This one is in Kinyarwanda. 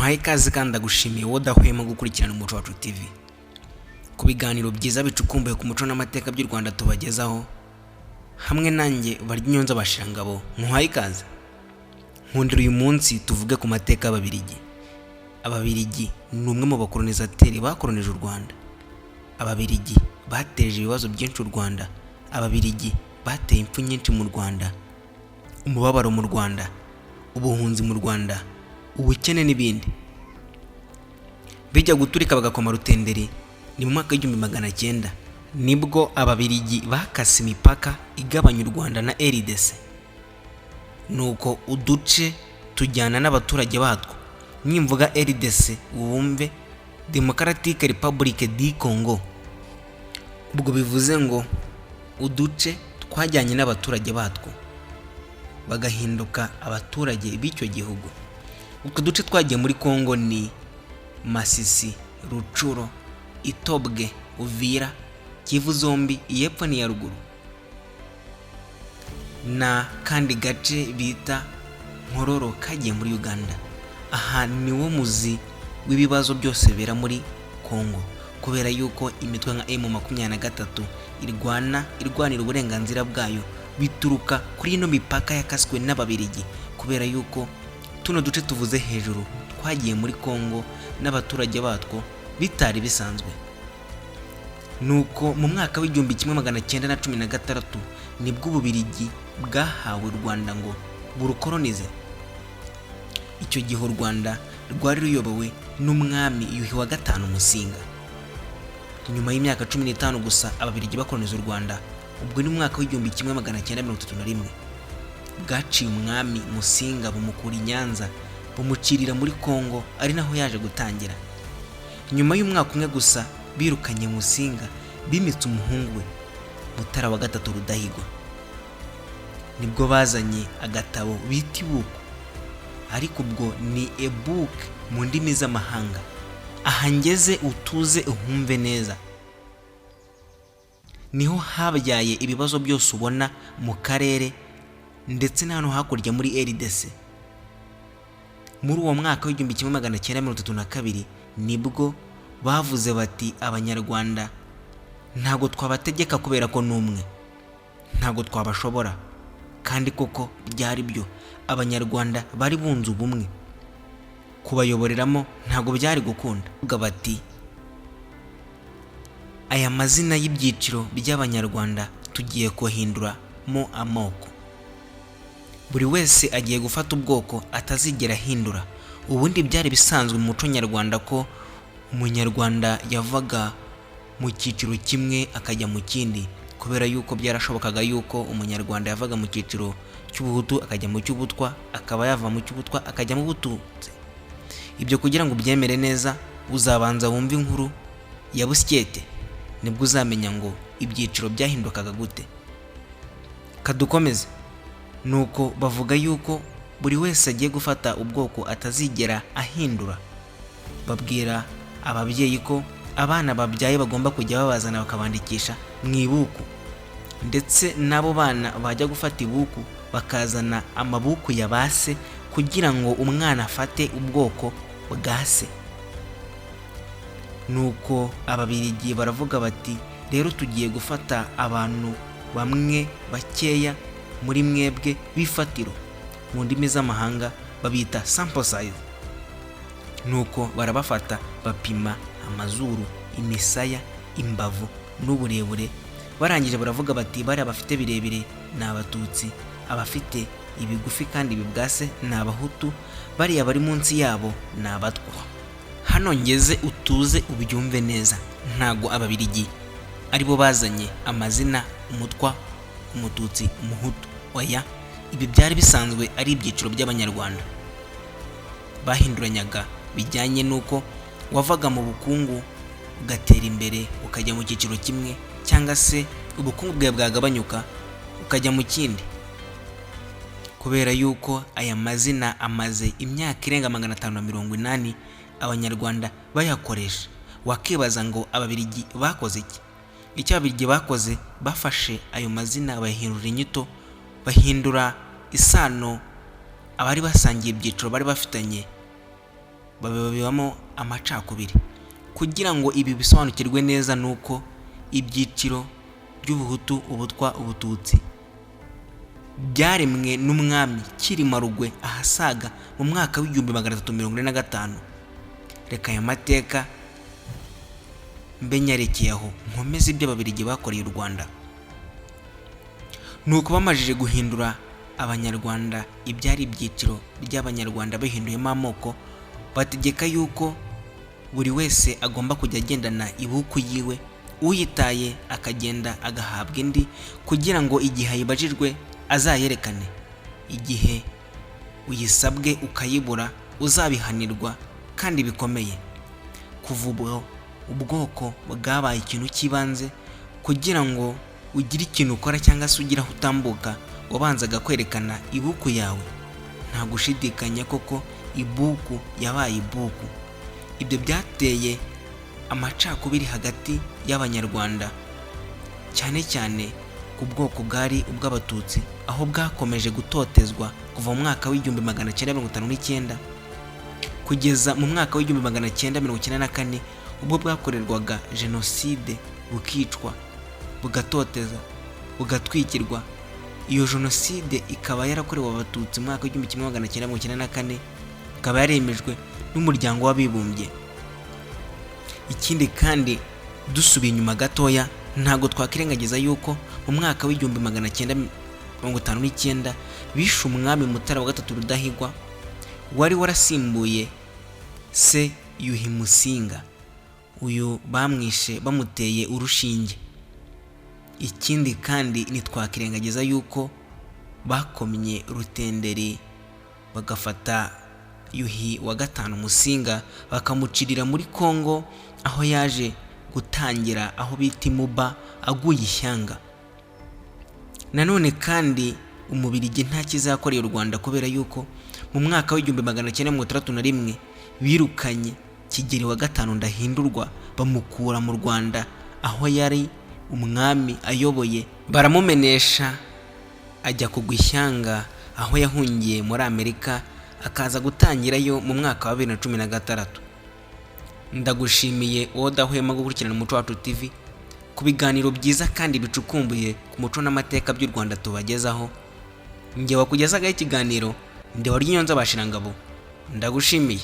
Muhaye ikaze kandi ndagushimiye wowe udahwema gukurikirana Umuco Wacu TV. Ku biganiro byiza bicukumbuye ku muco n'amateka by'u Rwanda tubagezaho, hamwe nanjye Baryinyonza Bashirangabo. Muhaye ikaze. Nkundira uyu munsi tuvuge ku mateka y'Ababiligi. Ababiligi ni umwe mu bakolonizateri bakolonije u Rwanda. Ababiligi bateje ibibazo byinshi u Rwanda. Ababiligi bateye impfu nyinshi mu Rwanda, umubabaro mu Rwanda, ubuhunzi mu Rwanda, ubukene n'ibindi. Bijya guturika bagakoma Rutenderi ni mu mwaka w'1900 nibwo Ababiligi bakase imipaka igabanya u Rwanda na RDC. Nuko uduce tujyana n'abaturage batwo. Nimvuga RDC wumve Democratic Republic du Congo. Ubwo bivuze ngo uduce twajyanye n'abaturage batwo bagahinduka abaturage b'icyo gihugu. Uko duce twagiye muri Congo ni Masisi, Rucuro, Itobwe, Uvira, Kivu zombi, iyepfo n'iya ruguru, na kandi gace bita Nkororo kagiye muri Uganda. Aha ni wo muzi w'ibibazo byose bera muri Congo, kubera yuko imitwe nka M23 irwanira uburenganzira bwayo bituruka kuri ino mipaka yakaswe n'Ababiligi, kubera yuko tuno duce tuvuze hejuru twagiye muri Congo n'abaturage batwo bitari bisanzwe. Nuko mu mwaka w'1916 nibwo Ubabiligi bwahawe u Rwanda ngo burukolonize. Icyo gihe u Rwanda rwari ruyobowe n'umwami Yuhi wa gatanu Musinga. Nyuma y'imyaka 15 gusa Ababiligi bakoloniza u Rwanda, ubwo ni mu mwaka w'1931 bwaciye umwami Musinga bumukura i Nyanza bumucirira muri Congo, ari naho yaje gutangira. Nyuma y'umwaka umwe gusa birukanye Musinga, bimitse umuhungu we Mutara wa gatatu Rudahigwa. Nibwo bazanye agatabo bita ibuku, ariko ubwo ni ebook mu ndimi z'amahanga. Aha ngeze utuze uhumve neza. Niho habyaye ibibazo byose ubona mu karere ndetse n'ahantu hakurya muri RDC. Muri uwo mwaka w'1932 nibwo bavuze bati Abanyarwanda ntago twabategeka kubera ko numwe, ntago twabashobora. Kandi koko byari byo, Abanyarwanda bari bunze ubumwe, kubayoboreramo ntago byari gukunda. Uvuga bati aya mazina y'ibyiciro by'Abanyarwanda tugiye kuhinduramo amoko, buri wese agiye gufata ubwoko atazigera ahindura. Ubundi byari bisanzwe mu muco nyarwanda ko umunyarwanda yavaga mu cyiciro kimwe akajya mu kindi, kubera yuko byarashobokaga yuko umunyarwanda yavaga mu cyiciro cy'ubuhutu akajya mu cy'ubutwa, akaba yava mu cy'ubutwa akajya mu bututsi. Ibyo kugira ngo ubyemere neza uzabanza wumve inkuru ya Busyete, nibwo uzamenya ngo ibyiciro byahindukaga gute. Kadukomeze. Nuko bavuga yuko buri wese agiye gufata ubwoko atazigera ahindura. Babwira ababyeyi ko abana babyaye bagomba kujya babazana bakabandikisha mu ibuku, ndetse nabo bana bajya gufata ibuku bakazana amabuku ya base kugira ngo umwana afate ubwoko bwa se. Nuko Ababiligi baravuga bati rero tugiye gufata abantu bamwe bakeya muri mwebwe bifatiro, mu ndimi z'amahanga babita sample size. Nuko barabafata bapima amazuru, imisaya, imbavu n'uburebure. Barangije baravuga bati bari abafite birebire ni Abatutsi, abafite ibigufi kandi bibwase ni Abahutu, bariya bari munsi yabo ni Abatwa. Hano ngeze utuze ubyumve neza. Ntago Ababiligi aribo bazanye amazina Umutwa, Umututsi, Umuhutu. Oya, ibi byari bisanzwe ari ibyiciro by'Abanyarwanda. Bahinduranyaga bijyanye nuko wavaga mu bukungu ugatera imbere ukajya mu cyiciro kimwe, cyangwa se ubukungu bwawe bwagabanyuka ukajya mu kindi. Kubera yuko aya mazina amaze imyaka irenga 580 Abanyarwanda bayakoresha, wakibaza ngo Ababiligi bakoze iki? Icyo Ababiligi bakoze, bafashe ayo mazina bayahindura inyito, bahindura isano abari basangiye ibyiciro bari bafitanye babibamo amacakubiri. Kugira ngo ibi bisobanukirwe neza nuko ibyiciro by'ubuhutu, ubutwa, ubututsi byaremwe n'umwami Cyilima Rugwe ahasaga mu mwaka w'igihumbi 345. Reka aya mateka mbe nyarekeye aho nkomeze ibyo Ababiligi bakoreye u Rwanda. Nuko bamajije guhindura Abanyarwanda ibyari ibyiciro by'Abanyarwanda bahinduyemo amoko, bategeka yuko buri wese agomba kujya agendana ibuku yiwe, uyitaye akagenda agahabwa indi kugira ngo igihe ayibajijwe azayerekane. Igihe uyisabwe ukayibura uzabihanirwa kandi bikomeye. Kuva ubwo ubwoko bwabaye ikintu cy'ibanze. Kugira ngo ugire ikintu ukora cyangwa se ugira aho utambuka, wabanzaga kwerekana ibuku yawe. Nta gushidikanya koko ibuku yabaye ibuku. Ibyo byateye amacakubiri hagati y'Abanyarwanda, cyane cyane ku bwoko bwari ubw'Abatutsi, aho bwakomeje gutotezwa kuva mu mwaka w'igihumbi 1959 kugeza mu mwaka w'igihumbi 1994, ubwo bwakorerwaga jenoside, bukicwa, bugatoteza, bugatwikirwa. Iyo jenoside ikaba yarakorewe Abatutsi mu mwaka w'igihumbi 1994, ikaba yaremejwe n'umuryango w'abibumbye. Ikindi kandi dusubiye inyuma gatoya, ntago twakirengagiza yuko mu mwaka w'igihumbi 1959 bishe umwami Mutara wa gatatu Rudahigwa, wari warasimbuye se Yuhi Musinga. Uyu bamwishe bamuteye urushinge. Ikindi kandi ntitwakirengagiza yuko bakomye Rutenderi bagafata Yuhi wa gatanu Musinga bakamucirira muri Kongo, aho yaje gutangira aho bita Muba aguye ishyanga. Nanone kandi Umubirigi nta kizakoreye u Rwanda, kubera yuko mu mwaka w'igihumbi 1961 birukanye Kigeli wa gatanu Ndahindurwa bamukura mu Rwanda aho yari umwami ayoboye, baramumenesha ajya kugwa ishyanga, aho yahungiye muri Amerika akaza gutangirayo mu mwaka wa 2016. Ndagushimiye wowe udahwema gukurikirana Umuco Wacu TV ku biganiro byiza kandi bicukumbuye ku muco n'amateka by'u Rwanda tubagezaho. Njye wakugezaga ikiganiro ndi Waryonyonza Bashirangabo. Ndagushimiye.